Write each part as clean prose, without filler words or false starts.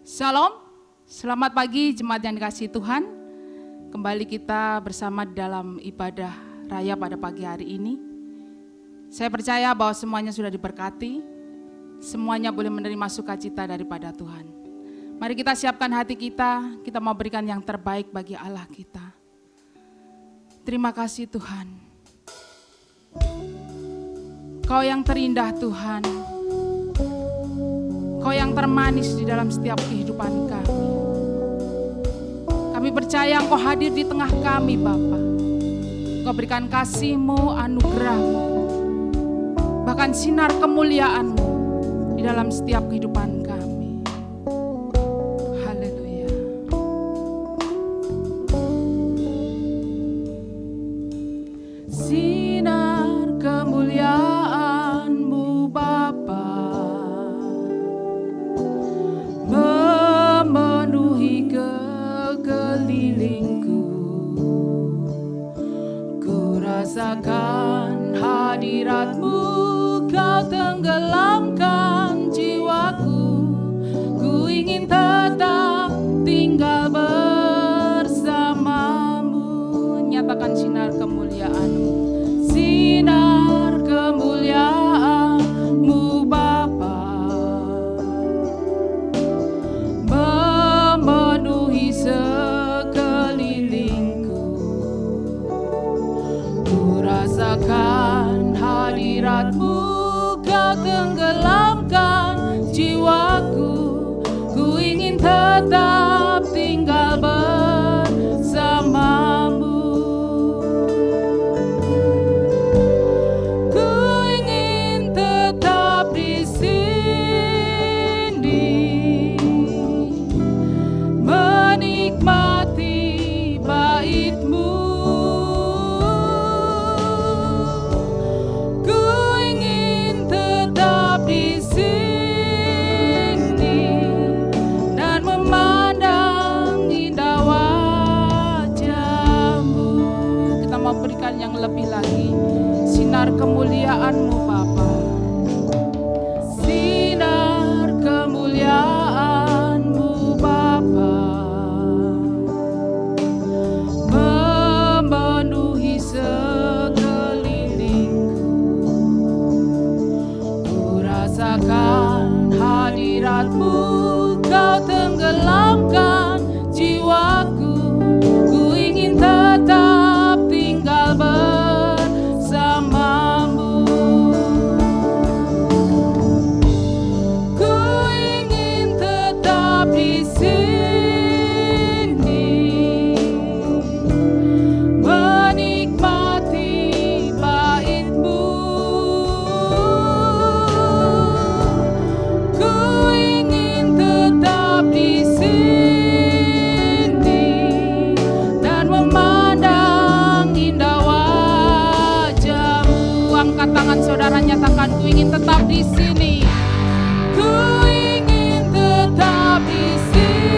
Shalom, selamat pagi jemaat yang dikasihi Tuhan. Kembali kita bersama dalam ibadah raya pada pagi hari ini. Saya percaya bahwa semuanya sudah diberkati, semuanya boleh menerima sukacita daripada Tuhan. Mari kita siapkan hati kita mau berikan yang terbaik bagi Allah kita. Terima kasih Tuhan. Kau yang terindah Tuhan, Kau yang termanis di dalam setiap kehidupan kami. Kami percaya Engkau hadir di tengah kami Bapa. Engkau berikan kasih-Mu, anugerah-Mu, bahkan sinar kemuliaan-Mu di dalam setiap kehidupan kami. Haleluya. Sinar kemuliaan-Mu Bapa memenuhi kekelilingku. Ku rasakan hadirat-Mu, Kau tenggelamkan jiwaku. Ku ingin tetap tinggal bersama-Mu. Nyatakan sinar kemuliaan-Mu. Sinar kemuliaan-Mu Bapa memenuhi sekelilingku. Ku rasakan hadirat-Mu, Kau tenggelamkan jiwaku. Ku ingin tetap tinggal bersama-Mu. Ku ingin tetap di sini, menikmati bait-Mu. Ku ingin tetap di sini dan memandang indah wajah-Mu. Kita mau berikan yang lebih lagi, sinar kemuliaan-Mu Bapa. Sinar kemuliaan-Mu Bapa memenuhi sekelilingku. Ku rasakan hadirat-Mu, Kau tenggelamkan jiwaku. Ku ingin tetap tinggal bersama-Mu. Ku ingin tetap di sini, menikmati bait-Mu. Ku ingin tetap di sini dan memandang indah wajah-Mu. Angkat tangan saudara, nyatakan ku ingin tetap di sini. Ku ingin tetap di sini.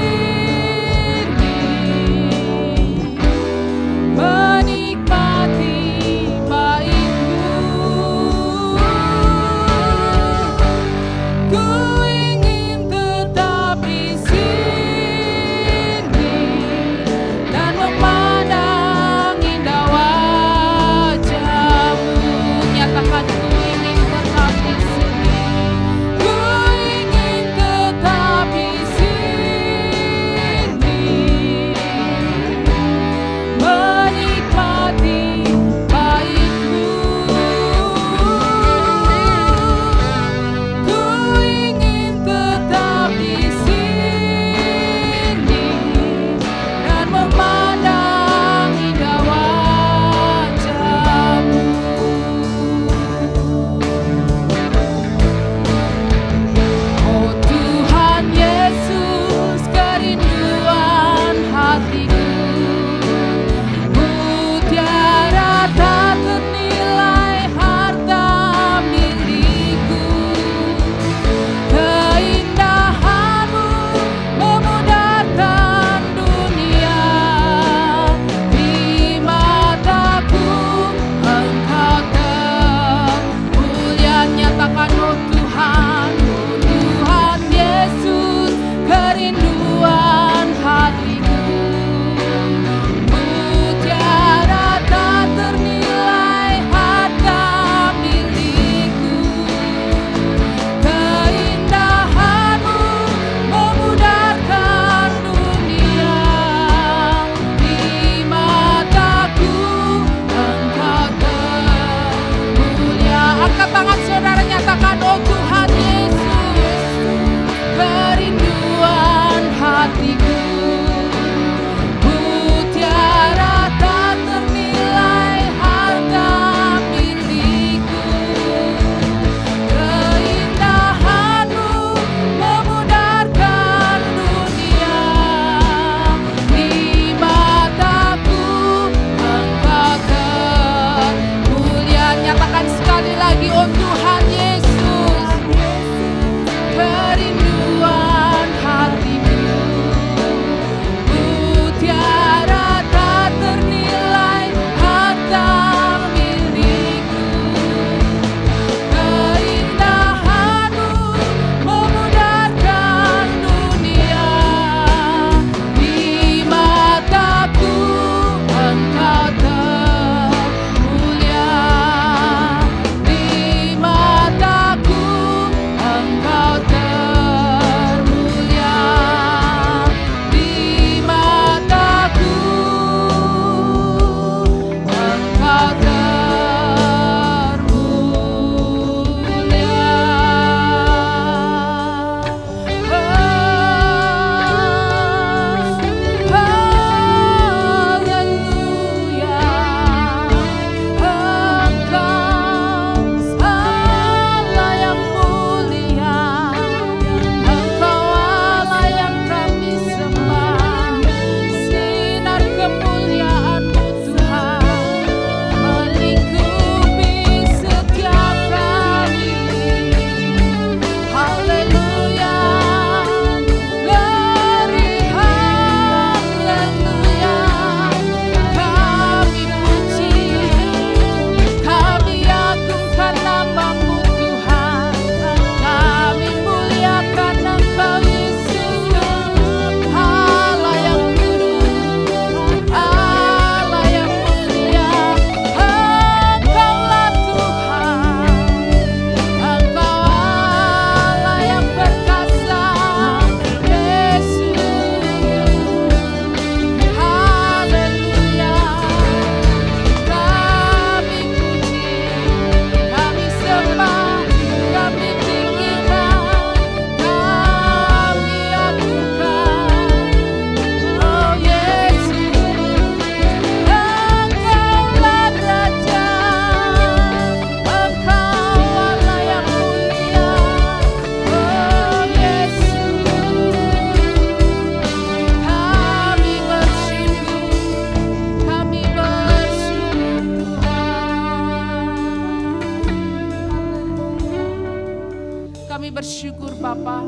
Bapa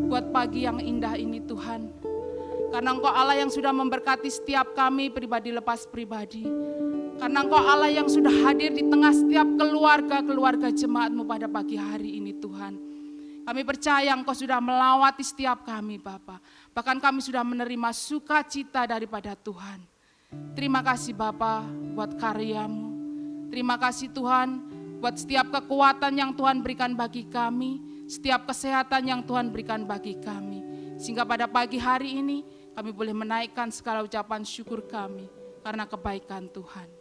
buat pagi yang indah ini Tuhan. Karena Engkau Allah yang sudah memberkati setiap kami pribadi lepas pribadi. Karena Engkau Allah yang sudah hadir di tengah setiap keluarga jemaat-Mu pada pagi hari ini Tuhan. Kami percaya Engkau sudah melawati setiap kami Bapa. Bahkan kami sudah menerima sukacita daripada Tuhan. Terima kasih Bapa buat karya-Mu. Terima kasih Tuhan buat setiap kekuatan yang Tuhan berikan bagi kami. Setiap kesehatan yang Tuhan berikan bagi kami. Sehingga pada pagi hari ini kami boleh menaikkan segala ucapan syukur kami karena kebaikan Tuhan.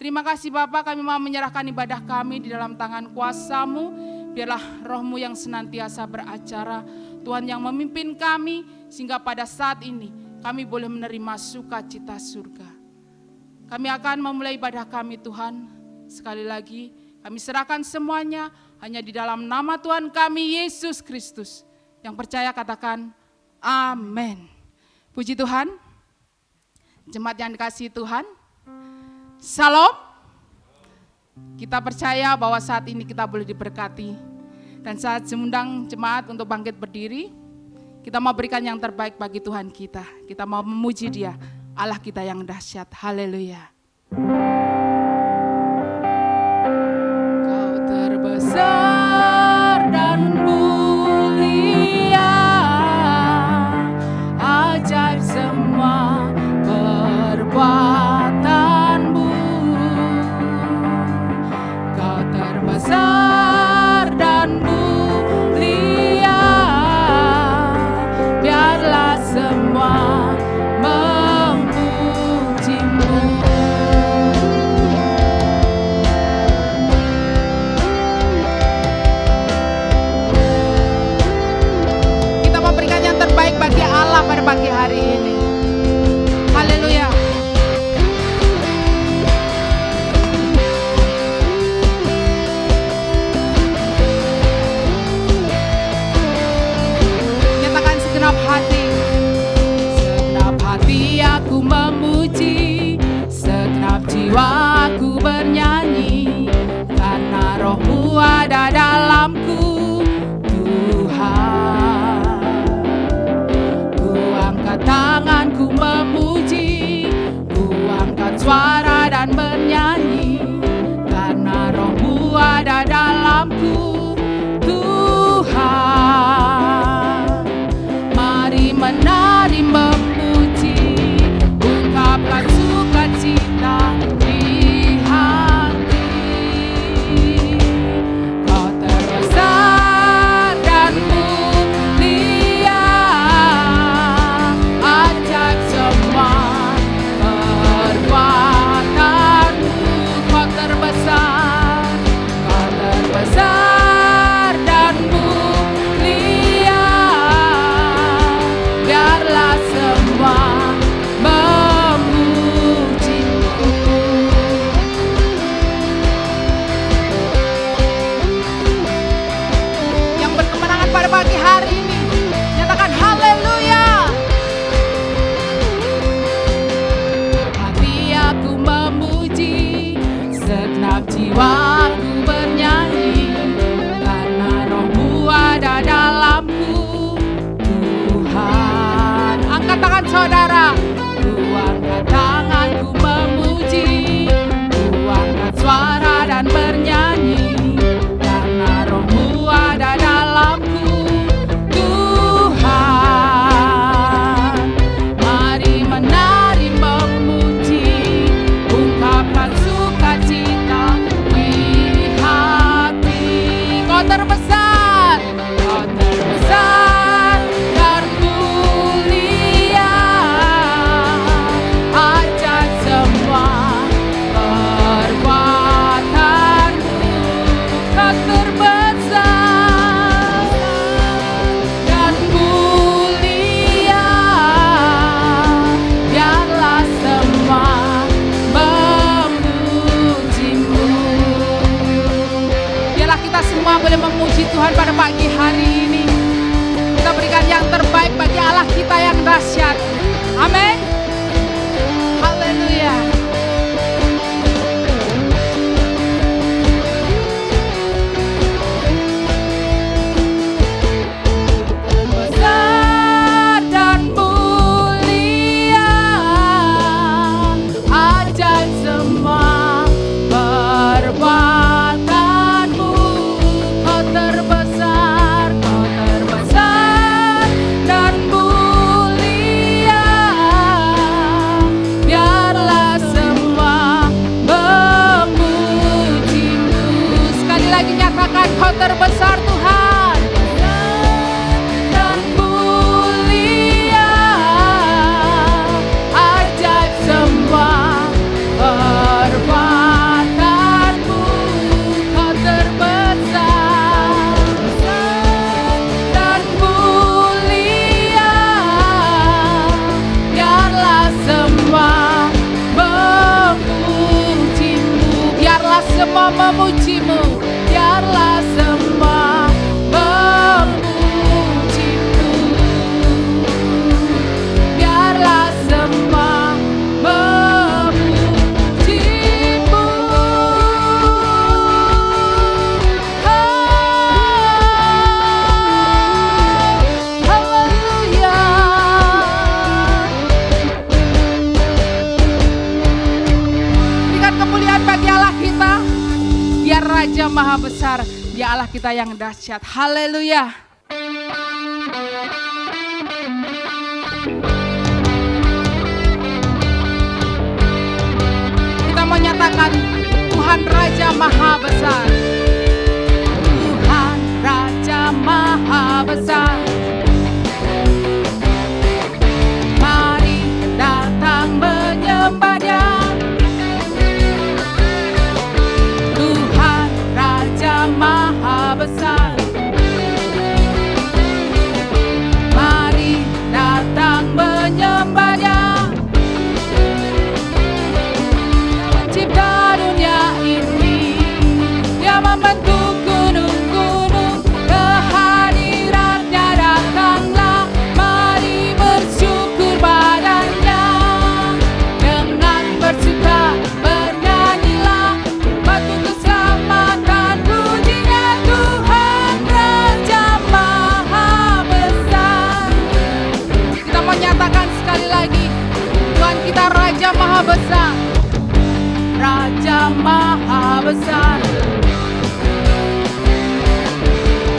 Terima kasih Bapa, kami mau menyerahkan ibadah kami di dalam tangan kuasa-Mu. Biarlah Roh-Mu yang senantiasa beracara, Tuhan yang memimpin kami, sehingga pada saat ini kami boleh menerima sukacita surga. Kami akan memulai ibadah kami Tuhan. Sekali lagi kami serahkan semuanya hanya di dalam nama Tuhan kami Yesus Kristus. Yang percaya katakan amin. Puji Tuhan. Jemaat yang dikasihi Tuhan. Salam. Kita percaya bahwa saat ini kita boleh diberkati. Dan saat mengundang jemaat untuk bangkit berdiri, kita mau berikan yang terbaik bagi Tuhan kita. Kita mau memuji Dia, Allah kita yang dahsyat. Haleluya. Kau terbesar dan mulia, ajaib semua perbuatan-Mu. Kau terbesar dan mulia, biarlah semua memuji-Mu. Kita memberikan yang terbaik bagi Allah pada pagi hari ini. Haleluya. Nyatakan segenap hati aku memuji, segenap jiwaku bernyanyi, karena Roh-Mu ada dalamku, Tuhan. Ku angkat tanganku memuji, ku angkat suara dan bernyanyi, karena Roh-Mu ada dalamku, Tuhan. Mari menari memuji, ungkapkan sukacita di hati. Kau terbesar dan mulia, ajaib semua perbuatan-Mu. Kau terbesar dan mulia, biarlah semua memuji-Mu. Yang berkemenangan pada pagi hari ini, nyatakan haleluya. Hati aku memuji, segenap jiwaku bernyanyi, karena Roh-Mu ada dalamku, Tuhan. Angkat tangan saudara. Ku angkat tanganku memuji, ku angkat suara dan bernyanyi, karena Roh-Mu ada dalamku, Tuhan. Mari menari memuji, ungkapkan sukacita di hati. Kau terbesar dan mulia, ajaib semua perbuatan-Mu. Kau terbesar dan mulia, biarlah semua memuji-Mu. Biarlah kita semua boleh memuji Tuhan pada pagi hari ini. Kita berikan yang terbaik bagi Allah kita yang dahsyat. Amin. Haleluya. Allah kita yang dahsyat. Haleluya. Kita menyatakan Tuhan Raja Maha Besar. Tuhan Raja Maha Besar. Mari datang menyembah Dia. Tuhan Raja Maha Besar. Mari datang menyembah Dia. Mencipta dunia ini, Dia membentuk gunung-gunung, kehadirannya datanglah, mari bersyukur padanya. Dengan bersuka bernyanyilah, batu keselamatan pujinya Tuhan Raja Maha Besar. Kita menyatakan sekali lagi, Tuhan kita Raja Maha Besar. Raja Maha Besar.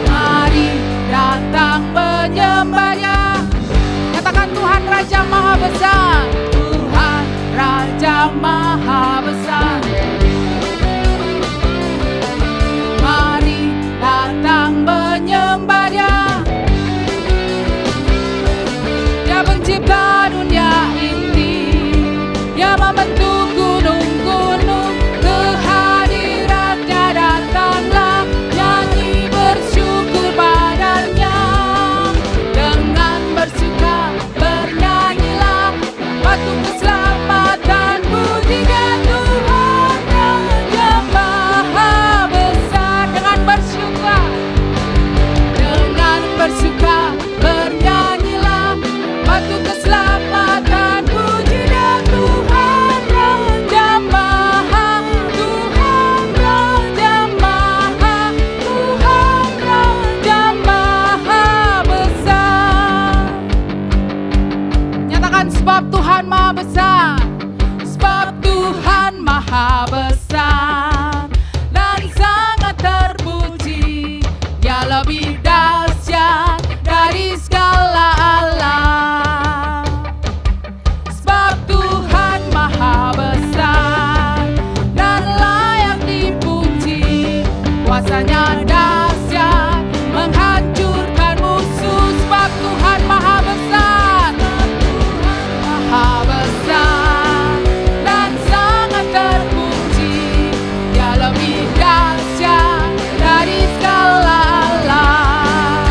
Mari datang menyembah Dia. Katakan Tuhan Raja Maha Besar. Tuhan Raja Maha Besar. Mari datang menyembah Dia. Dia pencipta dunia ini, Dia membentuk gunung-gunung, kehadirannya datanglah, nyanyi bersyukur padanya. Dengan bersuka bernyanyilah, batu keselamatan pujinya Tuhan Raja Maha Besar. Dengan bersuka bernyanyilah, batu keselamatan pujinya Tuhan Raja Maha, Tuhan Raja Maha, Tuhan Raja Maha Besar. Nyatakan sebab Tuhan Maha Besar, sebab Tuhan Maha Besar dan sangat terpuji. Dia lebih dahsyat dari segala Allah. Sebab Tuhan Maha Besar dan layak dipuji. Kuasanya dahsyat menghancurkan musuh. Sebab Tuhan Maha Besar, Maha Besar dan sangat terpuji. Dia lebih dahsyat dari segala Allah.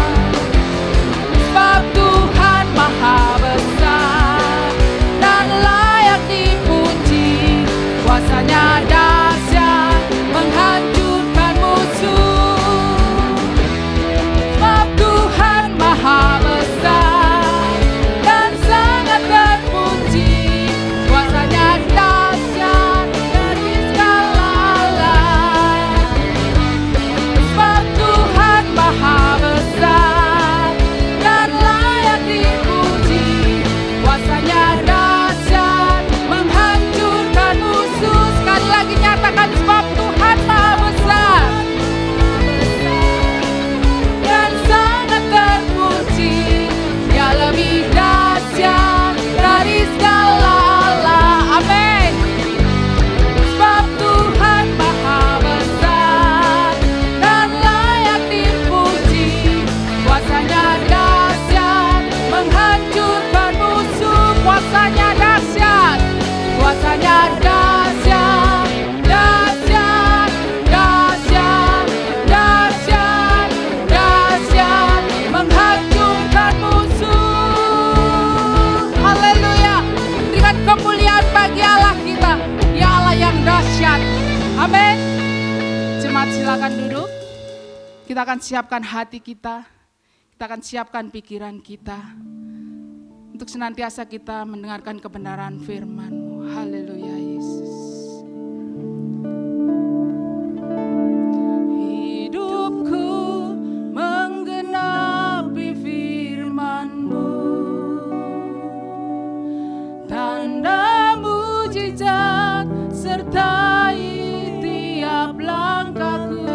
Sebab Tuhan Maha Besar dan layak dipuji. Kuasanya dahsyat menghancurkan musuh. Sebab Tuhan Maha Besar dan sangat terpuji. Kuasanya dahsyat dari segala Allah. Sebab Tuhan Maha Besar dan layak dipuji. Kuasanya dahsyat menghancurkan musuh. Sekali lagi nyatakan sebab Tuhan Maha Besar dan sangat terpuji. Dia lebih dahsyat dari segala Allah. Amin. Sebab Tuhan Maha Besar dan layak dipuji. Kuasanya dahsyat menghancurkan musuh. Kuasanya dahsyat, kuasanya dahsyat, dahsyat, dahsyat, dahsyat, dahsyat menghancurkan musuh. Haleluya. Berikan kemuliaan bagi Allah kita, ya Allah yang dahsyat. Amin. Jemaat silakan duduk. Kita akan siapkan hati kita akan siapkan pikiran kita untuk senantiasa kita mendengarkan kebenaran firman-Mu. Haleluya Yesus. Hidupku menggenapi firman-Mu, tanda mujizat sertai tiap langkahku.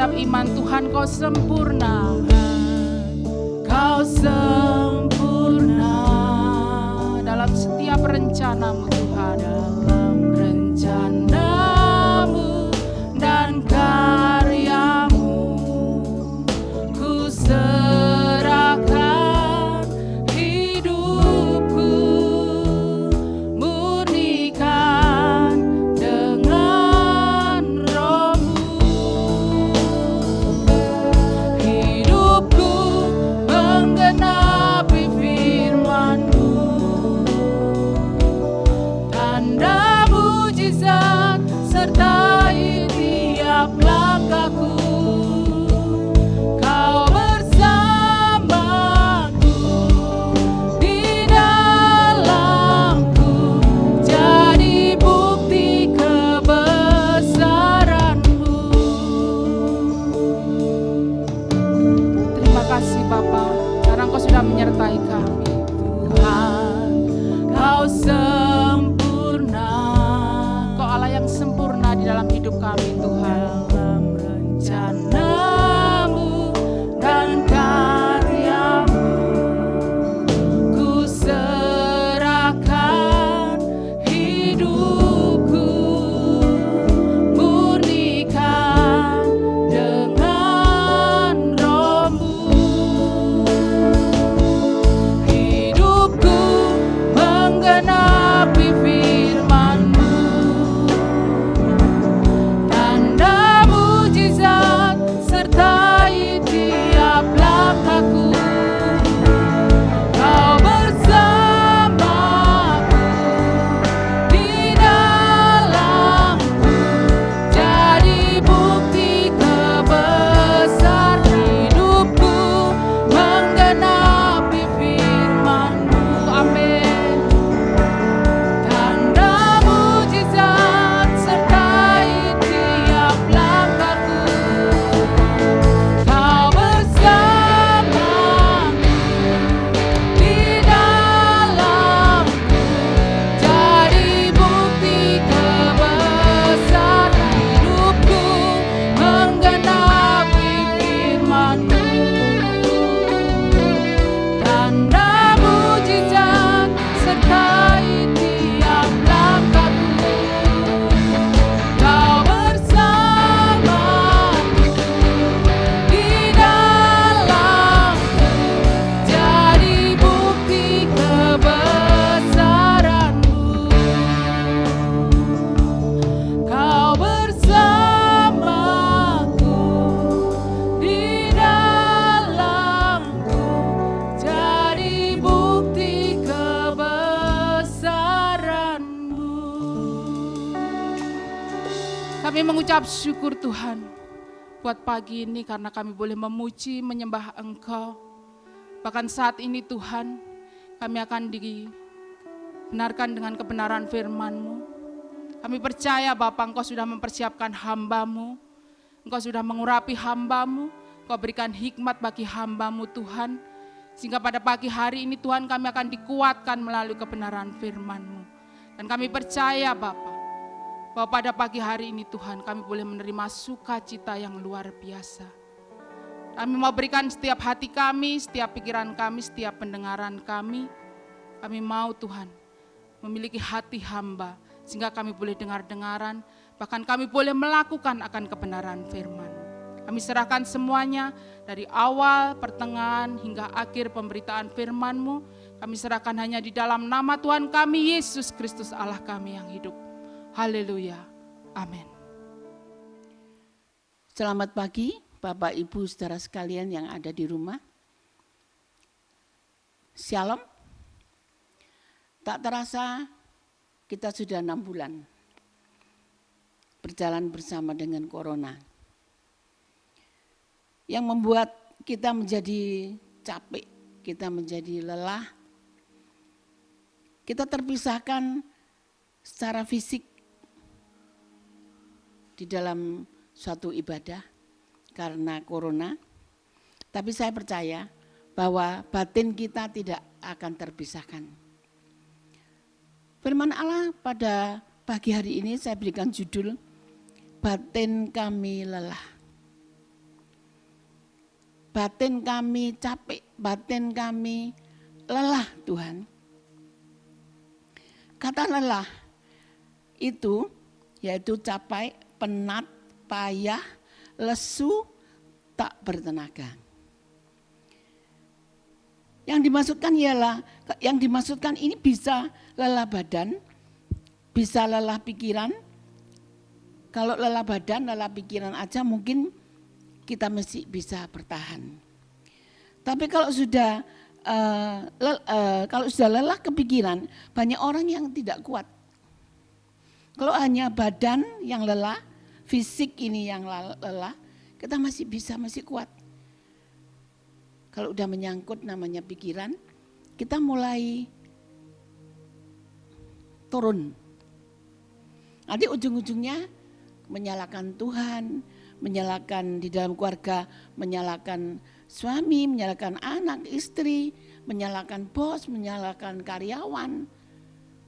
segenap iman Tuhan, Kau sempurna. Kau sempurna dalam setiap rencana-Mu Tuhan, dalam rencana-Mu dan karya-Mu. Ku serahkan hidupku, murnikan dengan Roh-Mu. Hidupku menggenapi firman-Mu, tanda mujizat sertai tiap langkahku. Kau bersamaku, di dalamku, jadi bukti kebesaran-Mu. Terima kasih Bapa, karena Engkau sudah menyertai kami. Tuhan, Kau sempurna, Kau Allah yang sempurna di dalam hidup kami Tuhan. Dalam rencana-Mu dan karya-Mu, ku serahkan hidupku, murnikan dengan Roh-Mu. Hidupku menggenapi firman-Mu, tanda mujizat sertai tiap langkahku. Kau bersamaku, di dalamku, jadi bukti kebesaran. Hidupku menggenapi firman-Mu, amin. Tanda mujizat sertai tiap langkahku. Kau bersamaku, di dalamku, jadi bukti kebesaran. Hidupku menggenapi firman-Mu, tanda mujizat sertai tiap langkahku. Kau bersamaku, di dalamku, jadi bukti kebesaran-Mu. Kau bersamaku, di dalamku, jadi bukti kebesaran-Mu. Kami mengucap syukur Tuhan buat pagi ini karena kami boleh memuji, menyembah Engkau. Bahkan saat ini Tuhan, kami akan dibenarkan dengan kebenaran firman-Mu. Kami percaya Bapa, Engkau sudah mempersiapkan hamba-Mu, Engkau sudah mengurapi hamba-Mu, Engkau berikan hikmat bagi hamba-Mu Tuhan, sehingga pada pagi hari ini Tuhan kami akan dikuatkan melalui kebenaran firman-Mu. Dan kami percaya Bapa, bahwa pada pagi hari ini Tuhan kami boleh menerima sukacita yang luar biasa. Kami mau berikan setiap hati kami, setiap pikiran kami, setiap pendengaran kami. Kami mau Tuhan memiliki hati hamba, sehingga kami boleh dengar-dengaran, bahkan kami boleh melakukan akan kebenaran firman. Kami serahkan semuanya dari awal, pertengahan, hingga akhir pemberitaan firman-Mu. Kami serahkan hanya di dalam nama Tuhan kami, Yesus Kristus Allah kami yang hidup. Haleluya. Amin. Selamat pagi Bapak Ibu saudara sekalian yang ada di rumah. Shalom. Tak terasa kita sudah 6 bulan berjalan bersama dengan corona. Yang membuat kita menjadi capek, kita menjadi lelah. Kita terpisahkan secara fisik di dalam suatu ibadah karena corona. Tapi saya percaya bahwa batin kita tidak akan terpisahkan. Firman Allah pada pagi hari ini saya berikan judul, batin kami lelah. batin kami capek, batin kami lelah Tuhan. Kata lelah itu yaitu capek, penat, payah, lesu, tak bertenaga. Yang dimaksudkan ini bisa lelah badan, bisa lelah pikiran. Kalau lelah badan, lelah pikiran aja mungkin kita masih bisa bertahan. Tapi kalau sudah lelah kepikiran, banyak orang yang tidak kuat. Kalau hanya badan yang lelah, fisik ini yang lelah, kita masih kuat. Kalau udah menyangkut namanya pikiran, kita mulai turun. Nanti ujung-ujungnya menyalahkan Tuhan, menyalahkan di dalam keluarga, menyalahkan suami, menyalahkan anak, istri, menyalahkan bos, menyalahkan karyawan.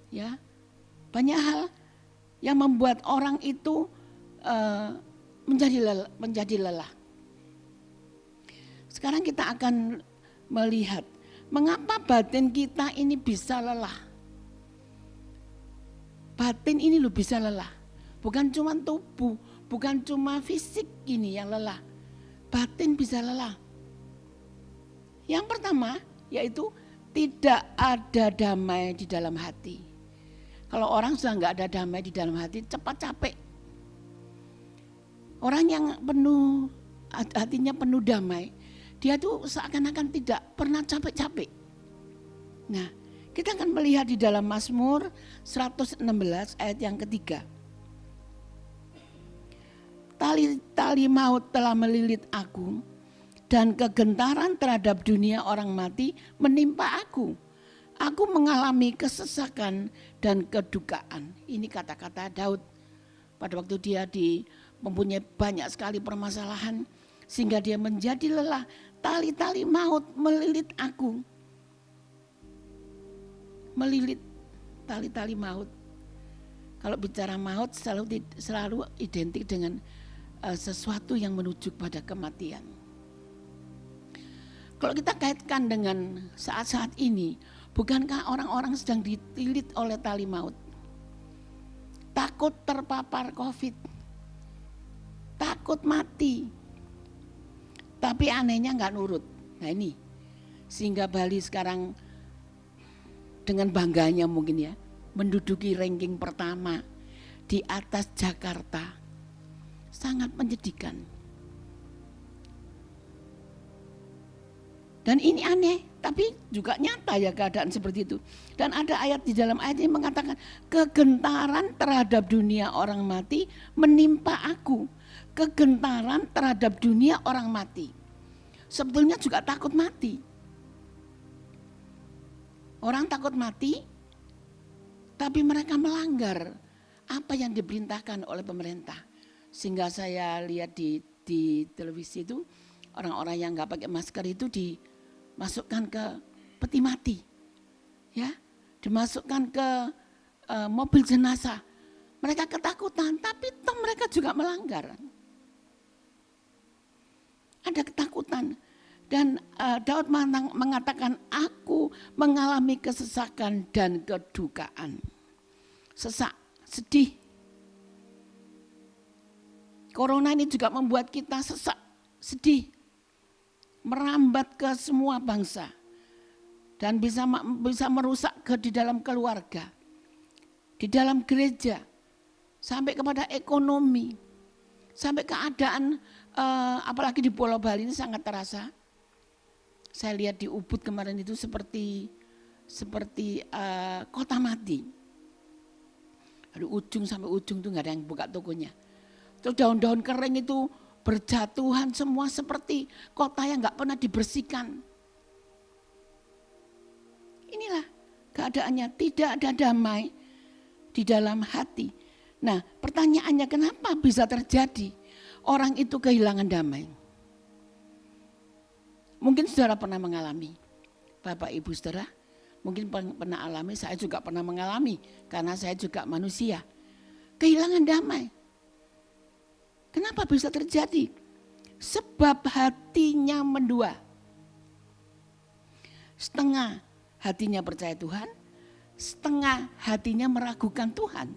Ya, banyak hal yang membuat orang itu menjadi lelah. Sekarang kita akan melihat mengapa batin kita ini bisa lelah. Batin ini loh bisa lelah. Bukan cuma tubuh, bukan cuma fisik ini yang lelah. Batin bisa lelah. Yang pertama yaitu tidak ada damai di dalam hati. Kalau orang sudah enggak ada damai di dalam hati, cepat capek. Orang yang hatinya penuh damai, dia tuh seakan-akan tidak pernah capek-capek. Nah, kita akan melihat di dalam Mazmur 116 ayat yang ketiga. Tali maut telah melilit aku, dan kegentaran terhadap dunia orang mati menimpa aku. Aku mengalami kesesakan dan kedukaan. Ini kata-kata Daud pada waktu dia mempunyai banyak sekali permasalahan, sehingga dia menjadi lelah. Tali-tali maut melilit aku. Melilit tali-tali maut. Kalau bicara maut selalu identik dengan sesuatu yang menuju pada kematian. Kalau kita kaitkan dengan saat-saat ini, bukankah orang-orang sedang dililit oleh tali maut? Takut terpapar COVID, takut mati. Tapi anehnya enggak nurut. Nah ini, sehingga Bali sekarang dengan bangganya mungkin ya, menduduki ranking pertama di atas Jakarta. Sangat menyedihkan. Dan ini aneh, tapi juga nyata ya keadaan seperti itu. Dan ada ayat di dalam ayat ini mengatakan, kegentaran terhadap dunia orang mati menimpa aku. Kegentaran terhadap dunia orang mati. Sebetulnya juga takut mati. Orang takut mati, tapi mereka melanggar apa yang diperintahkan oleh pemerintah. Sehingga saya lihat di televisi itu, orang-orang yang nggak pakai masker itu dimasukkan ke peti mati, ya, dimasukkan ke mobil jenazah. Mereka ketakutan, tapi toh mereka juga melanggar. Ada ketakutan. Dan Daud mengatakan, aku mengalami kesesakan dan kedukaan. Sesak, sedih. Corona ini juga membuat kita sesak, sedih. Merambat ke semua bangsa. Dan bisa merusak di dalam keluarga. Di dalam gereja. Sampai kepada ekonomi. Sampai keadaan apalagi di Pulau Bali ini sangat terasa. Saya lihat di Ubud kemarin itu seperti kota mati. Dari ujung sampai ujung tuh nggak ada yang buka tokonya. Terus daun-daun kering itu berjatuhan semua seperti kota yang nggak pernah dibersihkan. Inilah keadaannya, tidak ada damai di dalam hati. Nah, pertanyaannya kenapa bisa terjadi orang itu kehilangan damai? Mungkin saudara pernah mengalami, Bapak Ibu saudara, mungkin pernah alami, saya juga pernah mengalami, karena saya juga manusia. Kehilangan damai. Kenapa bisa terjadi? Sebab hatinya mendua. Setengah hatinya percaya Tuhan, setengah hatinya meragukan Tuhan.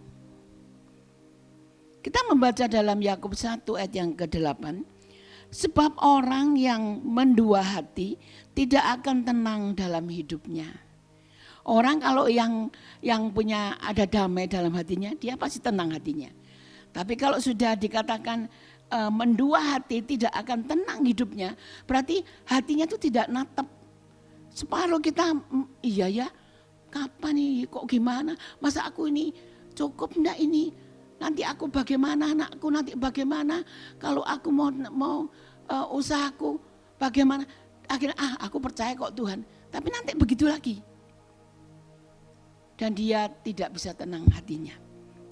Kita membaca dalam Yakub 1 ayat yang ke-8. Sebab orang yang mendua hati tidak akan tenang dalam hidupnya. Orang kalau yang punya ada damai dalam hatinya, dia pasti tenang hatinya. Tapi kalau sudah dikatakan mendua hati tidak akan tenang hidupnya, berarti hatinya itu tidak natep. Separuh kita, iya ya, kapan nih, kok gimana, masa aku ini cukup enggak ini, nanti aku bagaimana, anakku nanti bagaimana, kalau aku mau usahaku bagaimana, akhirnya aku percaya kok Tuhan, tapi nanti begitu lagi. Dan dia tidak bisa tenang hatinya.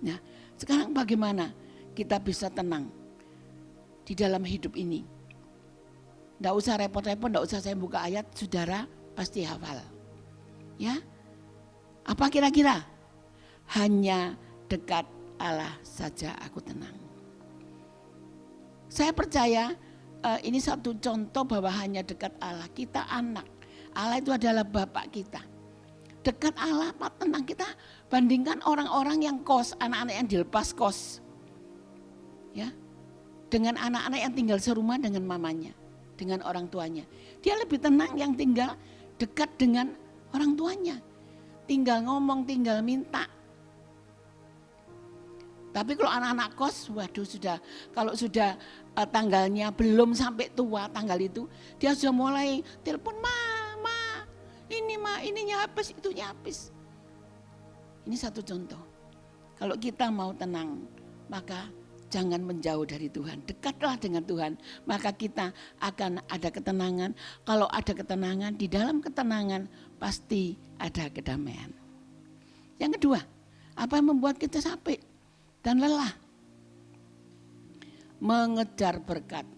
Nah, sekarang bagaimana kita bisa tenang di dalam hidup ini? Tidak usah repot-repot, tidak usah saya buka ayat, saudara pasti hafal. Ya, apa kira-kira? Hanya dekat Allah saja aku tenang. Saya percaya ini satu contoh bahwa hanya dekat Allah. Kita anak, Allah itu adalah Bapak kita. Dekat Allah, tenang kita bandingkan orang-orang yang kos, anak-anak yang dilepas kos. Ya. Dengan anak-anak yang tinggal serumah dengan mamanya, dengan orang tuanya. Dia lebih tenang yang tinggal dekat dengan orang tuanya. Tinggal ngomong, tinggal minta. Tapi kalau anak-anak kos, waduh kalau sudah tanggalnya belum sampai tua tanggal itu, dia sudah mulai telepon, ininya habis, itunya habis. Ini satu contoh. Kalau kita mau tenang, maka jangan menjauh dari Tuhan. Dekatlah dengan Tuhan, maka kita akan ada ketenangan. Kalau ada ketenangan, di dalam ketenangan pasti ada kedamaian. Yang kedua, apa yang membuat kita capek dan lelah? Mengejar berkat.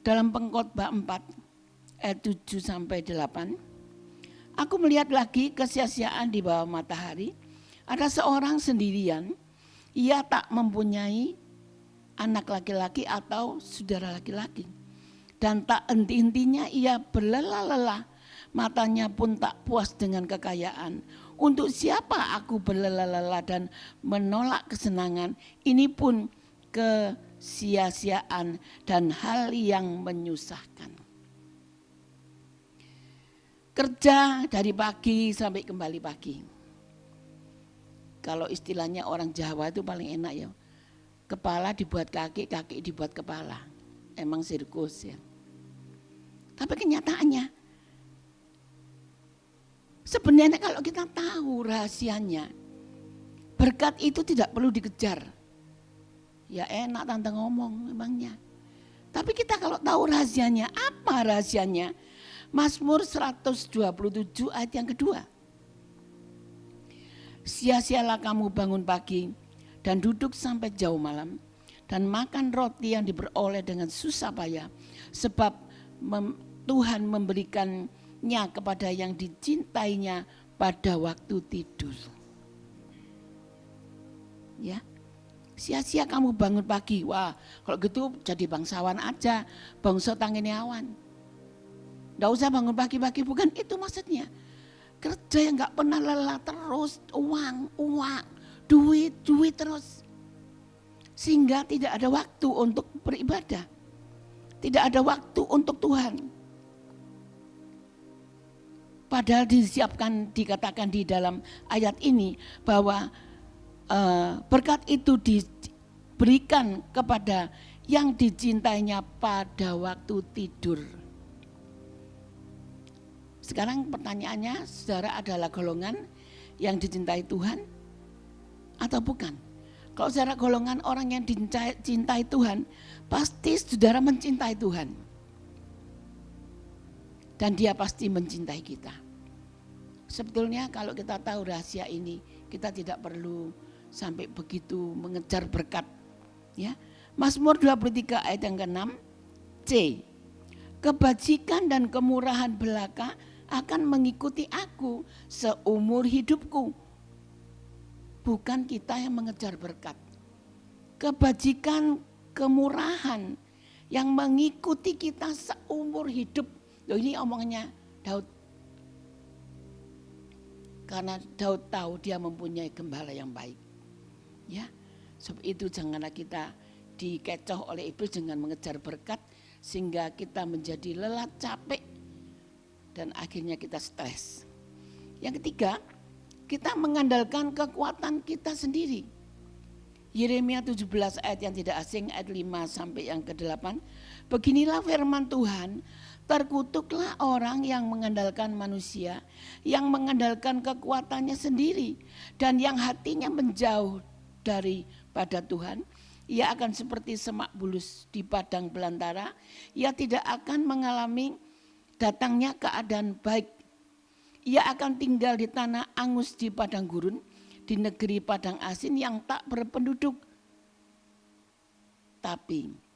Dalam Pengkhotbah 4 ayat 7 sampai 8. Aku melihat lagi kesia-siaan di bawah matahari. Ada seorang sendirian, ia tak mempunyai anak laki-laki atau saudara laki-laki. Dan tak henti-hentinya ia berlelah-lelah, matanya pun tak puas dengan kekayaan. Untuk siapa aku berlelah-lelah dan menolak kesenangan? Ini pun kesia-siaan dan hal yang menyusahkan. Kerja dari pagi sampai kembali pagi. Kalau istilahnya orang Jawa itu paling enak ya. Kepala dibuat kaki, kaki dibuat kepala. Emang sirkus ya. Tapi kenyataannya, sebenarnya kalau kita tahu rahasianya, berkat itu tidak perlu dikejar. Ya enak tante ngomong memangnya. Tapi kita kalau tahu rahasianya, apa rahasianya? Mazmur 127 ayat yang kedua. Sia-sialah kamu bangun pagi dan duduk sampai jauh malam dan makan roti yang diperoleh dengan susah payah, sebab Tuhan memberikannya kepada yang dicintainya pada waktu tidur. Ya. Sia-sia kamu bangun pagi. Wah, kalau gitu jadi bangsawan aja, bangsa tangene awan. Nggak usah bangun pagi-pagi, bukan itu maksudnya. Kerja yang nggak pernah lelah terus, uang, duit terus. Sehingga tidak ada waktu untuk beribadah. Tidak ada waktu untuk Tuhan. Padahal dikatakan di dalam ayat ini bahwa berkat itu diberikan kepada yang dicintainya pada waktu tidur. Sekarang pertanyaannya, saudara adalah golongan yang dicintai Tuhan atau bukan? Kalau saudara golongan orang yang dicintai Tuhan, pasti saudara mencintai Tuhan. Dan dia pasti mencintai kita. Sebetulnya kalau kita tahu rahasia ini, kita tidak perlu sampai begitu mengejar berkat. Ya. Mazmur 23 ayat yang ke-6, C. Kebajikan dan kemurahan belaka akan mengikuti aku seumur hidupku. Bukan kita yang mengejar berkat. Kebajikan, kemurahan yang mengikuti kita seumur hidup. Loh, ini omongannya Daud. Karena Daud tahu dia mempunyai gembala yang baik. Ya, sebab itu janganlah kita dikecoh oleh iblis dengan mengejar berkat sehingga kita menjadi lelah, capek, dan akhirnya kita stres. Yang ketiga, kita mengandalkan kekuatan kita sendiri. Yeremia 17 ayat yang tidak asing, ayat 5 sampai yang ke-8. Beginilah firman Tuhan, terkutuklah orang yang mengandalkan manusia, yang mengandalkan kekuatannya sendiri, dan yang hatinya menjauh daripada Tuhan. Ia akan seperti semak bulus di padang belantara, ia tidak akan mengalami datangnya keadaan baik. Ia akan tinggal di tanah angus di padang gurun, di negeri padang asin yang tak berpenduduk. Tapi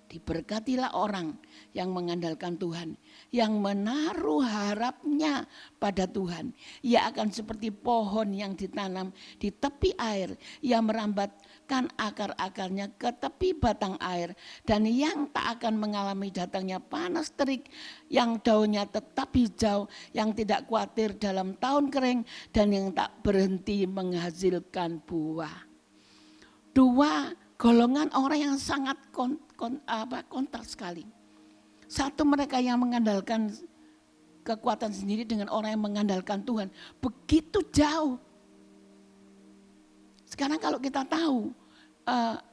diberkatilah orang yang mengandalkan Tuhan, yang menaruh harapnya pada Tuhan. Ia akan seperti pohon yang ditanam di tepi air, ia merambatkan akar-akarnya ke tepi batang air, dan yang tak akan mengalami datangnya panas terik, yang daunnya tetap hijau, yang tidak khawatir dalam tahun kering, dan yang tak berhenti menghasilkan buah. Dua golongan orang yang sangat kontras sekali. Satu, mereka yang mengandalkan kekuatan sendiri, dengan orang yang mengandalkan Tuhan. Begitu jauh. Sekarang kalau kita tahu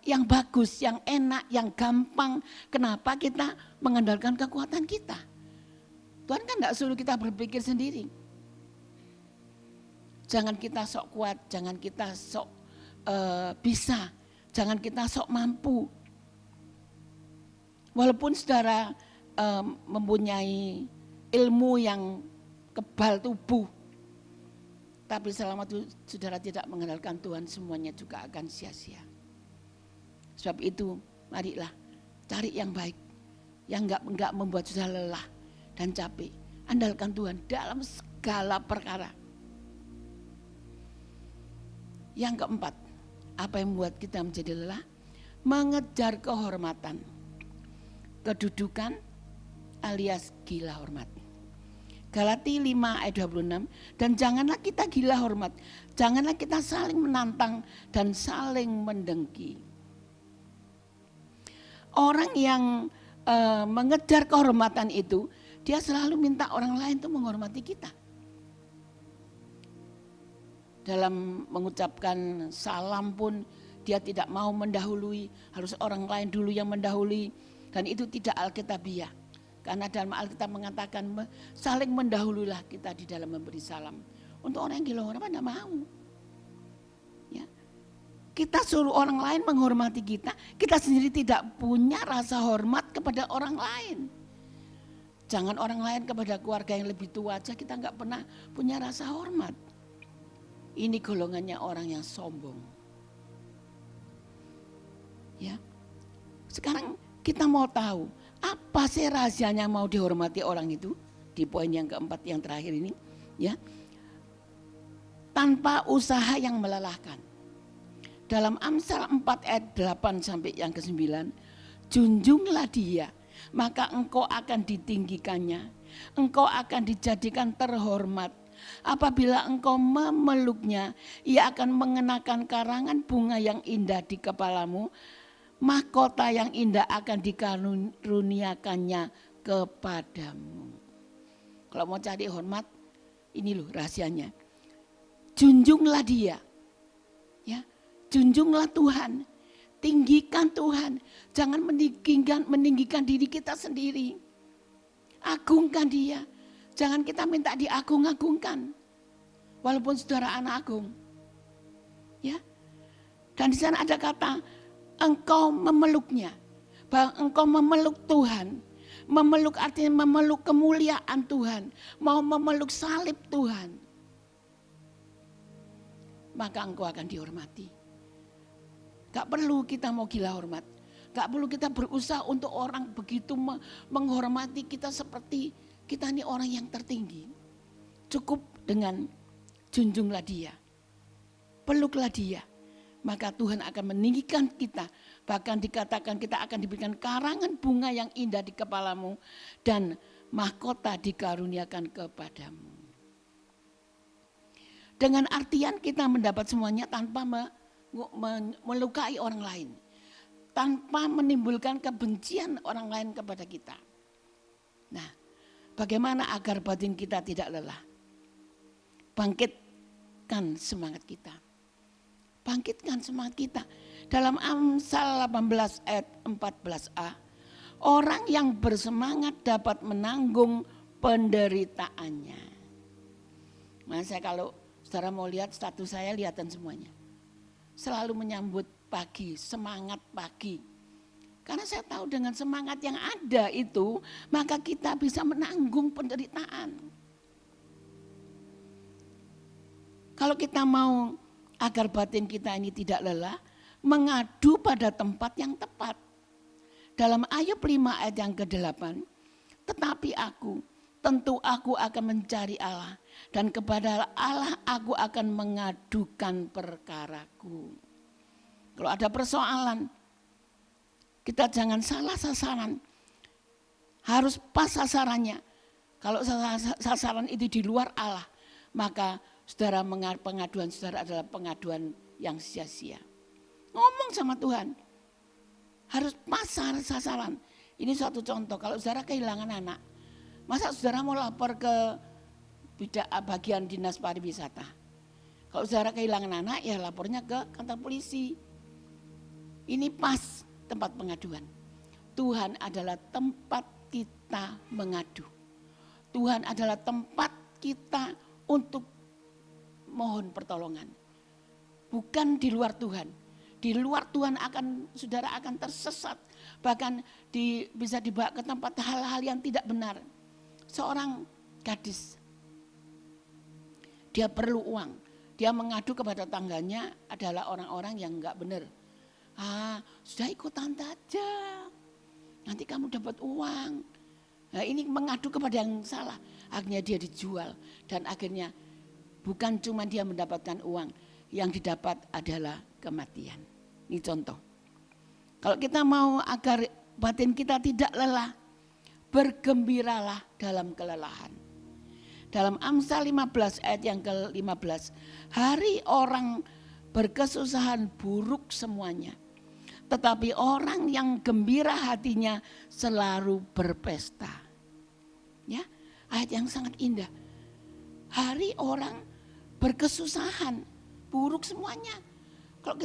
yang bagus, yang enak, yang gampang, kenapa kita mengandalkan kekuatan kita? Tuhan kan tidak suruh kita berpikir sendiri. Jangan kita sok kuat, jangan kita sok bisa, jangan kita sok mampu. Walaupun saudara mempunyai ilmu yang kebal tubuh, tapi selama itu saudara tidak mengandalkan Tuhan, semuanya juga akan sia-sia. Sebab itu marilah cari yang baik, yang enggak membuat saudara lelah dan capek. Andalkan Tuhan dalam segala perkara. Yang keempat, apa yang membuat kita menjadi lelah? Mengejar kehormatan, kedudukan alias gila hormat. Galati 5 ayat 26, dan janganlah kita gila hormat, janganlah kita saling menantang dan saling mendengki. Orang yang mengejar kehormatan itu, dia selalu minta orang lain itu menghormati kita. Dalam mengucapkan salam pun dia tidak mau mendahului, harus orang lain dulu yang mendahului, dan itu tidak alkitabiah. Karena dalam Alkitab mengatakan saling mendahululah kita di dalam memberi salam. Untuk orang yang gila hormat tidak mau. Ya. Kita suruh orang lain menghormati kita, kita sendiri tidak punya rasa hormat kepada orang lain. Jangan orang lain kepada keluarga yang lebih tua aja kita nggak pernah punya rasa hormat. Ini golongannya orang yang sombong. Ya. Sekarang kita mau tahu apa sih rahasianya mau dihormati orang itu? Di poin yang keempat yang terakhir ini, ya. Tanpa usaha yang melelahkan. Dalam Amsal 4 ayat 8 sampai yang ke-9, junjunglah dia, maka engkau akan ditinggikannya. Engkau akan dijadikan terhormat. Apabila engkau memeluknya, ia akan mengenakan karangan bunga yang indah di kepalamu. Mahkota yang indah akan dikaruniakannya kepadamu. Kalau mau cari hormat, ini loh rahasianya. Junjunglah dia. Ya, junjunglah Tuhan. Tinggikan Tuhan. Jangan meninggikan diri kita sendiri. Agungkan dia. Jangan kita minta diagung-agungkan. Walaupun saudara anak agung. Ya. Dan di sana ada kata engkau memeluknya, bahwa engkau memeluk Tuhan. Memeluk artinya memeluk kemuliaan Tuhan, mau memeluk salib Tuhan. Maka engkau akan dihormati. Gak perlu kita mau gila hormat. Gak perlu kita berusaha untuk orang begitu menghormati kita seperti kita ini orang yang tertinggi. Cukup dengan junjunglah dia, peluklah dia. maka Tuhan akan meninggikan kita. Bahkan dikatakan kita akan diberikan karangan bunga yang indah di kepalamu dan mahkota dikaruniakan kepadamu. Dengan artian kita mendapat semuanya tanpa melukai orang lain. Tanpa menimbulkan kebencian orang lain kepada kita. Nah, bagaimana agar batin kita tidak lelah? Bangkitkan semangat kita. Bangkitkan semangat kita. Dalam Amsal 18 ayat 14a, orang yang bersemangat dapat menanggung penderitaannya. Nah, saya kalau saudara mau lihat status saya, lihatan semuanya. Selalu menyambut pagi, semangat pagi. Karena saya tahu dengan semangat yang ada itu, maka kita bisa menanggung penderitaan. Kalau kita mau agar batin kita ini tidak lelah, mengadu pada tempat yang tepat. Dalam Ayub 5 ayat yang ke-8, tetapi tentu aku akan mencari Allah, dan kepada Allah aku akan mengadukan perkaraku. Kalau ada persoalan, kita jangan salah sasaran, harus pas sasarannya. Kalau sasaran itu di luar Allah, maka saudara pengaduan saudara adalah pengaduan yang sia-sia. Ngomong sama Tuhan, harus pas sasaran. Ini suatu contoh, kalau saudara kehilangan anak, masa saudara mau lapor ke bagian dinas pariwisata? Kalau saudara kehilangan anak, ya lapornya ke kantor polisi. Ini pas tempat pengaduan. Tuhan adalah tempat kita mengadu. Tuhan adalah tempat kita untuk mohon pertolongan. Bukan di luar Tuhan. Di luar Tuhan saudara akan tersesat. Bahkan bisa dibawa ke tempat hal-hal yang tidak benar. Seorang gadis, dia perlu uang. Dia mengadu kepada tangganya adalah orang-orang yang enggak benar. Sudah ikut tante aja. Nanti kamu dapat uang. Nah, ini mengadu kepada yang salah. Akhirnya dia dijual. Dan akhirnya bukan cuma dia mendapatkan uang, yang didapat adalah kematian. Ini contoh. Kalau kita mau agar batin kita tidak lelah, bergembiralah dalam kelelahan. Dalam Amsal 15 ayat yang ke-15, hari orang berkesusahan buruk semuanya, tetapi orang yang gembira hatinya selalu berpesta. Ya, ayat yang sangat indah. Hari orang berkesusahan, buruk semuanya. Kalau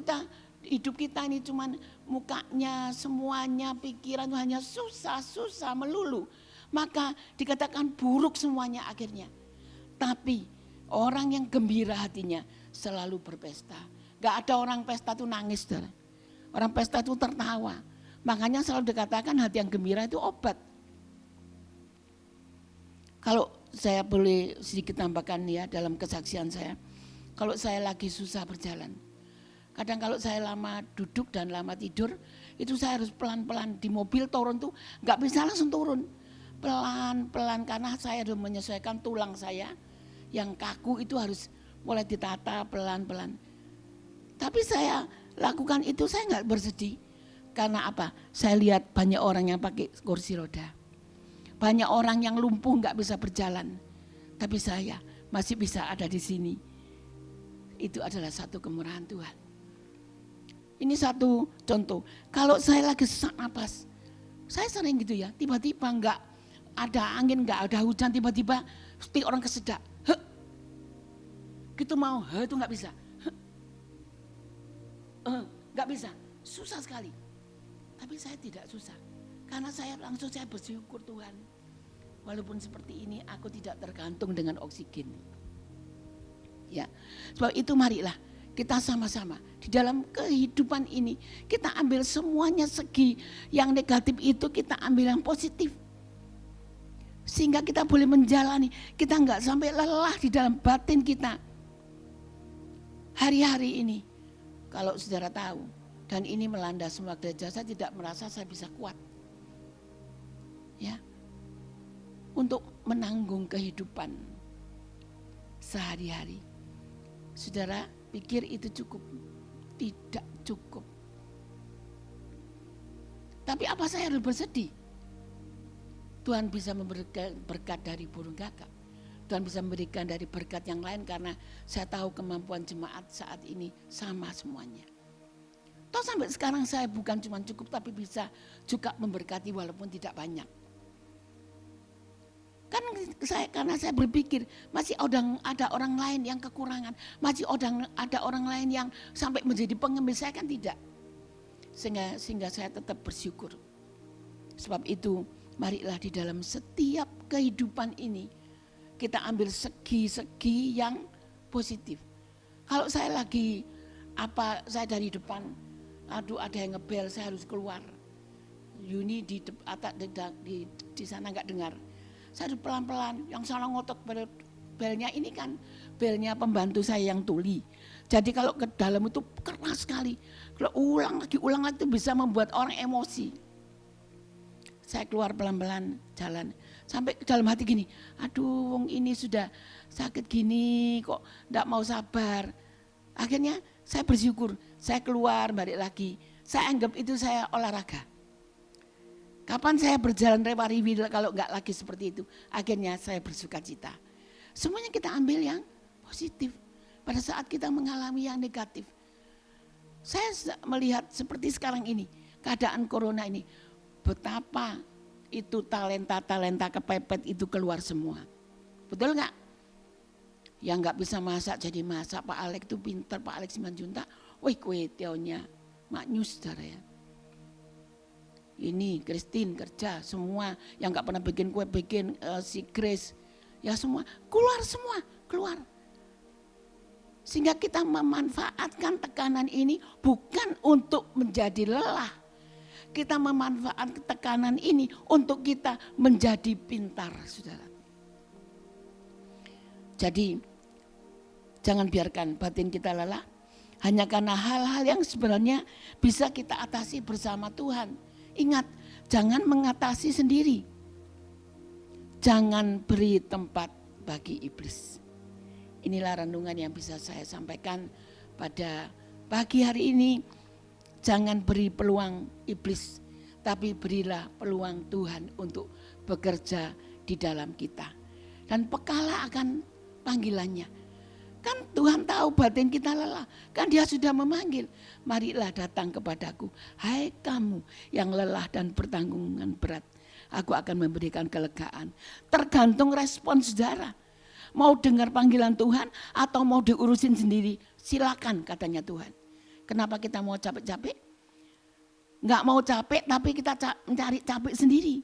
hidup kita ini cuman mukanya, semuanya, pikiran hanya susah melulu, maka dikatakan buruk semuanya akhirnya. Tapi orang yang gembira hatinya selalu berpesta. Gak ada orang pesta itu nangis, saudara. Orang pesta itu tertawa. Makanya selalu dikatakan hati yang gembira itu obat. Kalau saya boleh sedikit tambahkan ya dalam kesaksian saya. Kalau saya lagi susah berjalan. Kadang kalau saya lama duduk dan lama tidur, itu saya harus pelan-pelan di mobil turun tuh gak bisa langsung turun. Pelan-pelan karena saya harus menyesuaikan tulang saya yang kaku itu harus mulai ditata pelan-pelan. Tapi saya lakukan itu saya gak bersedih. Karena apa? Saya lihat banyak orang yang pakai kursi roda. Banyak orang yang lumpuh gak bisa berjalan. Tapi saya masih bisa ada di sini. Itu adalah satu kemurahan Tuhan. Ini satu contoh. Kalau saya lagi sesak napas, saya sering gitu ya, tiba-tiba gak ada angin, gak ada hujan, tiba-tiba seperti orang kesedak. Gitu mau, itu gak bisa. Gak bisa, susah sekali. Tapi saya tidak susah. Karena saya bersyukur Tuhan. Walaupun seperti ini aku tidak tergantung dengan oksigen. Ya, sebab itu marilah kita sama-sama di dalam kehidupan ini kita ambil semuanya segi yang negatif itu kita ambil yang positif. Sehingga kita boleh menjalani, kita enggak sampai lelah di dalam batin kita. Hari-hari ini kalau saudara tahu dan ini melanda semua gereja, saya tidak merasa saya bisa kuat. Ya. Untuk menanggung kehidupan sehari-hari. Saudara pikir itu cukup? tidak cukup. Tapi apa saya harus bersedih? Tuhan bisa memberikan berkat dari burung gagak. Tuhan bisa memberikan dari berkat yang lain karena saya tahu kemampuan jemaat saat ini sama semuanya. Toh sampai sekarang saya bukan cuma cukup tapi bisa juga memberkati walaupun tidak banyak. Karena saya berpikir masih ada orang lain yang kekurangan, masih ada orang lain yang sampai menjadi pengembil, saya kan tidak. Sehingga saya tetap bersyukur. Sebab itu marilah di dalam setiap kehidupan ini kita ambil segi-segi yang positif. Kalau saya saya dari depan, aduh ada yang ngebel, saya harus keluar. Yuni di sana nggak dengar. Saya harus pelan-pelan, yang salah ngotot belnya ini kan belnya pembantu saya yang tuli. Jadi kalau ke dalam itu keras sekali. Kalau ulang lagi itu bisa membuat orang emosi. Saya keluar pelan-pelan jalan. Sampai ke dalam hati gini, aduh wong ini sudah sakit gini kok enggak mau sabar. Akhirnya saya bersyukur, saya keluar balik lagi. Saya anggap itu saya olahraga. Kapan saya berjalan rewari kalau enggak lagi seperti itu. Akhirnya saya bersuka cita. Semuanya kita ambil yang positif. Pada saat kita mengalami yang negatif. Saya melihat seperti sekarang ini, keadaan corona ini. Betapa itu talenta-talenta kepepet itu keluar semua. Betul enggak? Yang enggak bisa masak jadi masak. Pak Alex itu pintar, Pak Alex Simanjuntak. Wih kue teonya maknyus saudara ya. Ini Christine kerja semua yang enggak pernah bikin kue bikin si Grace. Ya semua keluar. Sehingga kita memanfaatkan tekanan ini bukan untuk menjadi lelah. Kita memanfaatkan tekanan ini untuk kita menjadi pintar, saudara. Jadi jangan biarkan batin kita lelah hanya karena hal-hal yang sebenarnya bisa kita atasi bersama Tuhan. Ingat, jangan mengatasi sendiri. Jangan beri tempat bagi iblis. Inilah renungan yang bisa saya sampaikan pada pagi hari ini. Jangan beri peluang iblis, tapi berilah peluang Tuhan untuk bekerja di dalam kita. Dan pekalah akan panggilannya. Kan Tuhan tahu batin kita lelah, kan Dia sudah memanggil. Marilah datang kepadaku, hai kamu yang lelah dan bertanggungan berat. Aku akan memberikan kelegaan. Tergantung respon saudara. Mau dengar panggilan Tuhan atau mau diurusin sendiri, silakan katanya Tuhan. Kenapa kita mau capek-capek? Enggak mau capek tapi kita mencari capek sendiri.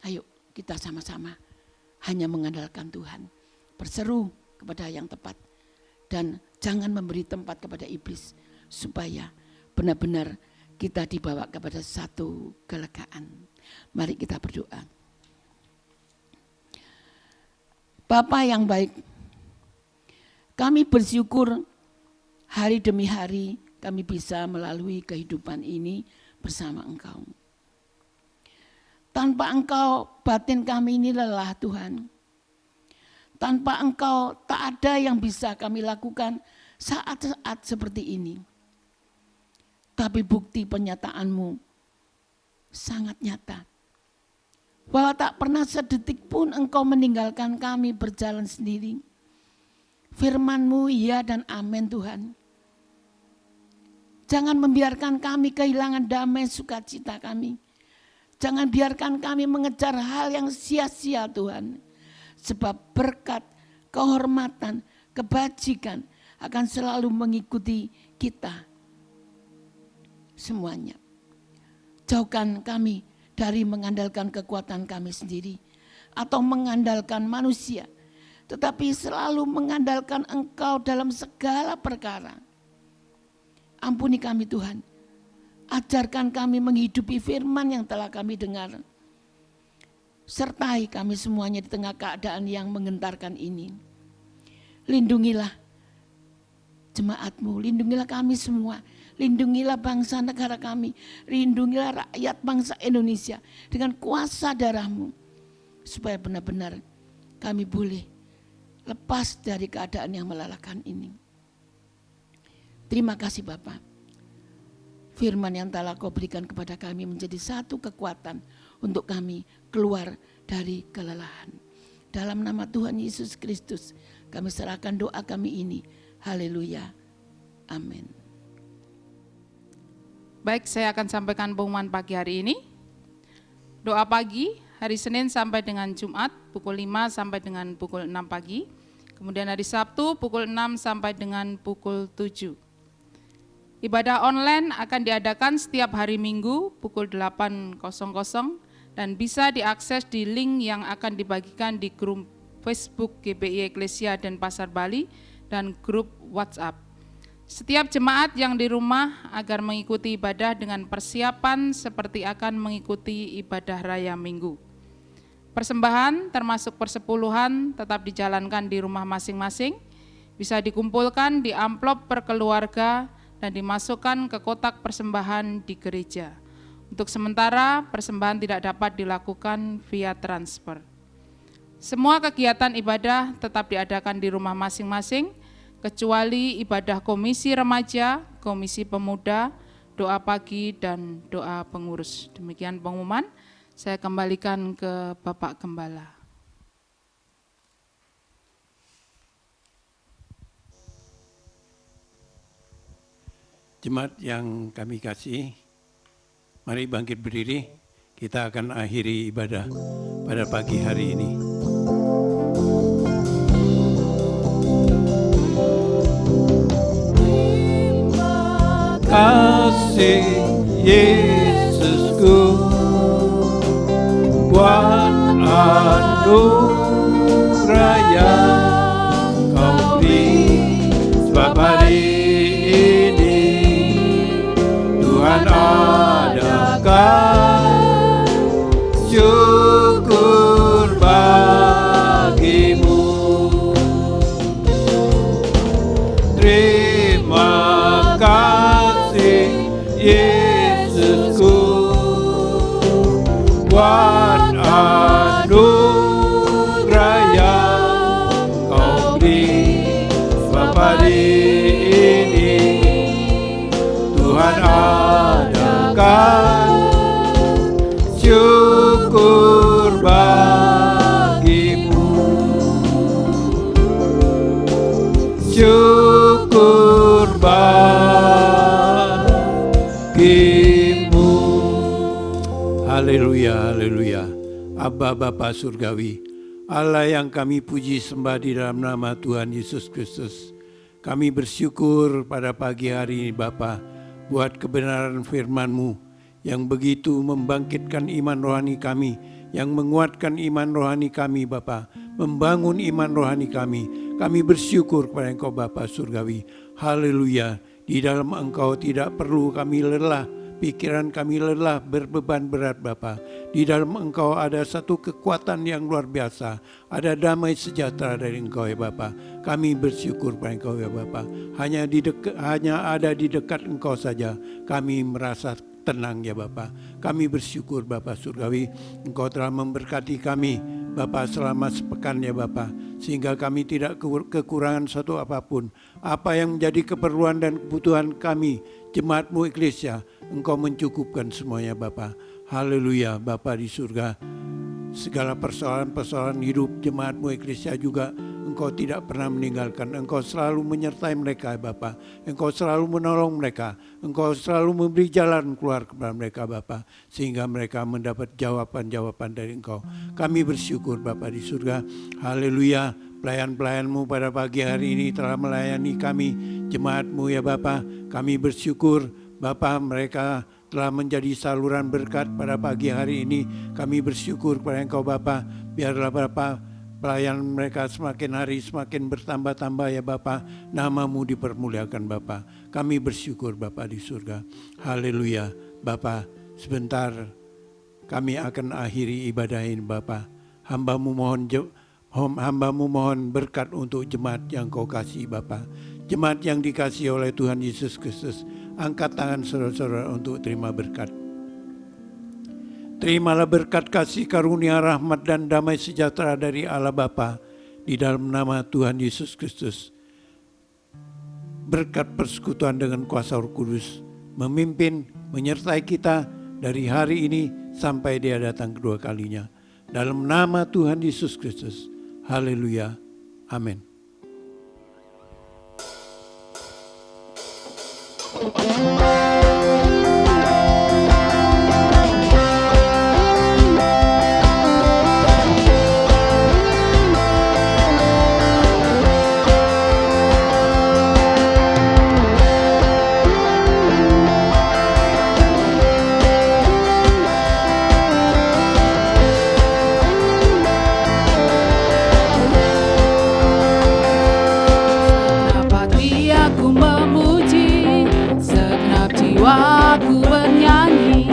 Ayo kita sama-sama hanya mengandalkan Tuhan. Berseru kepada yang tepat. Dan jangan memberi tempat kepada iblis. Supaya benar-benar kita dibawa kepada satu kelegaan. Mari kita berdoa. Bapa yang baik, kami bersyukur hari demi hari kami bisa melalui kehidupan ini bersama Engkau. Tanpa Engkau batin kami ini lelah Tuhan. Tanpa Engkau tak ada yang bisa kami lakukan saat-saat seperti ini. Tapi bukti penyataanmu sangat nyata. Bahwa tak pernah sedetik pun Engkau meninggalkan kami berjalan sendiri. Firman-Mu ya dan amin Tuhan. Jangan membiarkan kami kehilangan damai sukacita kami. Jangan biarkan kami mengejar hal yang sia-sia Tuhan. Sebab berkat, kehormatan, kebajikan akan selalu mengikuti kita. Semuanya. Jauhkan kami dari mengandalkan kekuatan kami sendiri. Atau mengandalkan manusia. Tetapi selalu mengandalkan Engkau dalam segala perkara. Ampuni kami Tuhan. Ajarkan kami menghidupi firman yang telah kami dengar. Sertai kami semuanya di tengah keadaan yang menggentarkan ini. Lindungilah jemaat-Mu, lindungilah kami semua. Lindungilah bangsa negara kami. Lindungilah rakyat bangsa Indonesia dengan kuasa darah-Mu. Supaya benar-benar kami boleh lepas dari keadaan yang melelahkan ini. Terima kasih Bapa. Firman yang telah Kau berikan kepada kami menjadi satu kekuatan untuk kami keluar dari kelelahan. Dalam nama Tuhan Yesus Kristus, kami serahkan doa kami ini. Haleluya. Amin. Baik, saya akan sampaikan pengumuman pagi hari ini. Doa pagi hari Senin sampai dengan Jumat pukul 5 sampai dengan pukul 6 pagi. Kemudian hari Sabtu pukul 6 sampai dengan pukul 7. Ibadah online akan diadakan setiap hari Minggu pukul 8.00 dan bisa diakses di link yang akan dibagikan di grup Facebook GBI Eklesia Denpasar Bali dan grup WhatsApp. Setiap jemaat yang di rumah agar mengikuti ibadah dengan persiapan seperti akan mengikuti ibadah raya Minggu. Persembahan termasuk persepuluhan tetap dijalankan di rumah masing-masing, bisa dikumpulkan di amplop per keluarga dan dimasukkan ke kotak persembahan di gereja. Untuk sementara, persembahan tidak dapat dilakukan via transfer. Semua kegiatan ibadah tetap diadakan di rumah masing-masing, kecuali ibadah komisi remaja, komisi pemuda, doa pagi, dan doa pengurus. Demikian pengumuman, saya kembalikan ke Bapak Gembala. Jemaat yang kami kasih, mari bangkit berdiri, kita akan akhiri ibadah pada pagi hari ini. Terima kasih Yesusku, buat anugerah yang Kau beri, sebab hari ini Tuhan adakan syukur bagimu. Terima kasih Yesusku, buat anugerah yang Kau beri, sebab hari ini Tuhan adakan syukur bagimu. Syukur bagimu. Haleluya, haleluya. Abba Bapa Surgawi, Allah yang kami puji sembah di dalam nama Tuhan Yesus Kristus. Kami bersyukur pada pagi hari ini Bapa, buat kebenaran firman-Mu yang begitu membangkitkan iman rohani kami, yang menguatkan iman rohani kami Bapa, membangun iman rohani kami. Kami bersyukur kepada Engkau Bapa Surgawi. Haleluya, di dalam Engkau tidak perlu kami lelah, pikiran kami lelah berbeban berat Bapa. Di dalam Engkau ada satu kekuatan yang luar biasa, ada damai sejahtera dari Engkau ya Bapa. Kami bersyukur pada Engkau ya Bapa. Hanya ada di dekat Engkau saja kami merasa tenang ya Bapa. Kami bersyukur Bapa Surgawi, Engkau telah memberkati kami Bapa selama sepekan ya Bapa, sehingga kami tidak kekurangan satu apapun. Apa yang menjadi keperluan dan kebutuhan kami jemaat-Mu Eklesia, Engkau mencukupkan semuanya Bapa. Haleluya Bapa di surga. Segala persoalan-persoalan hidup jemaat-Mu Eklesia juga Engkau tidak pernah meninggalkan. Engkau selalu menyertai mereka Bapa. Engkau selalu menolong mereka. Engkau selalu memberi jalan keluar kepada mereka Bapa, sehingga mereka mendapat jawaban-jawaban dari Engkau. Kami bersyukur Bapa di surga. Haleluya. Pelayan-pelayan-Mu pada pagi hari ini telah melayani kami, jemaat-Mu ya Bapa. Kami bersyukur Bapa, mereka telah menjadi saluran berkat pada pagi hari ini. Kami bersyukur kepada Engkau Bapa. Biarlah Bapa, pelayan mereka semakin hari semakin bertambah-tambah ya Bapa. Nama-Mu dipermuliakan Bapa. Kami bersyukur Bapa di surga. Haleluya. Bapa, sebentar kami akan akhiri ibadah ini Bapa. Hamba-Mu mohon berkat untuk jemaat yang Kau kasih Bapa. Jemaat yang dikasihi oleh Tuhan Yesus Kristus. Angkat tangan saudara-saudara untuk terima berkat. Terimalah berkat kasih karunia rahmat dan damai sejahtera dari Allah Bapa di dalam nama Tuhan Yesus Kristus. berkat persekutuan dengan kuasa Roh Kudus memimpin, menyertai kita dari hari ini sampai Dia datang kedua kalinya. Dalam nama Tuhan Yesus Kristus. Haleluya. Amin. Jiwaku bernyanyi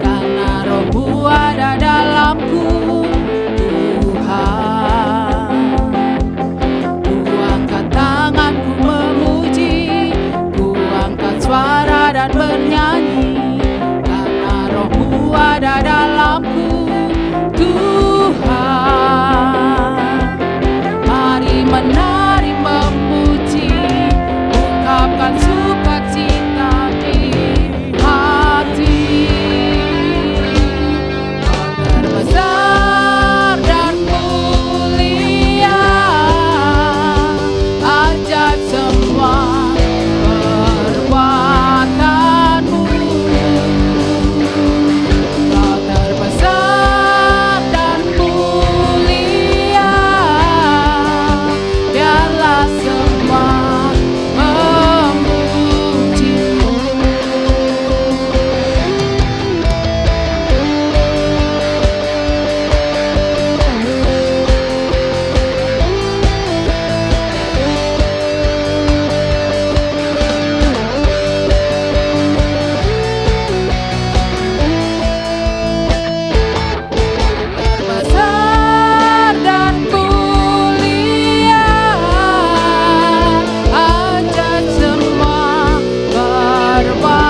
karena Roh-Mu ada dalamku, Tuhan. Ku angkat tanganku memuji, ku angkat suara dan bernyanyi karena Roh-Mu ada dalamku, Tuhan. Mari menari memuji, ungkapkan sukacita di hati. Kau terbesar dan mulia, ajaib semua perbuatanmu. Kau terbesar dan mulia, biarlah semua memujimu. Terbesar dan mulia, ajaib semua perbuatanmu.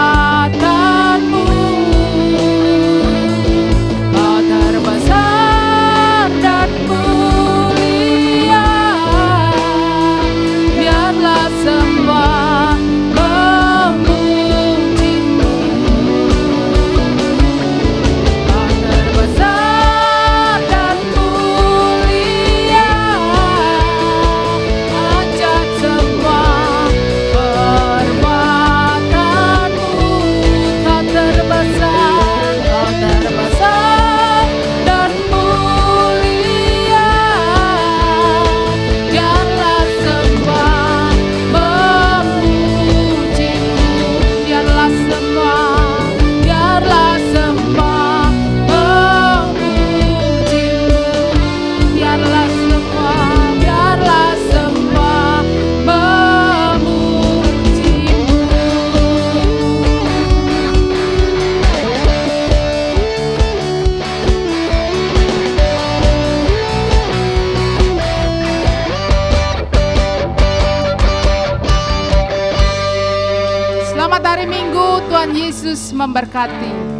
Kau terbesar dan mulia, biarlah semua memujimu. Kau terbesar dan mulia, ajaib semua perbuatanmu. Kau terbesar dan mulia, biarlah semua memujimu. Biarlah semua memujimu. Biarlah semua memujimu. Selamat hari Minggu, Tuhan Yesus memberkati.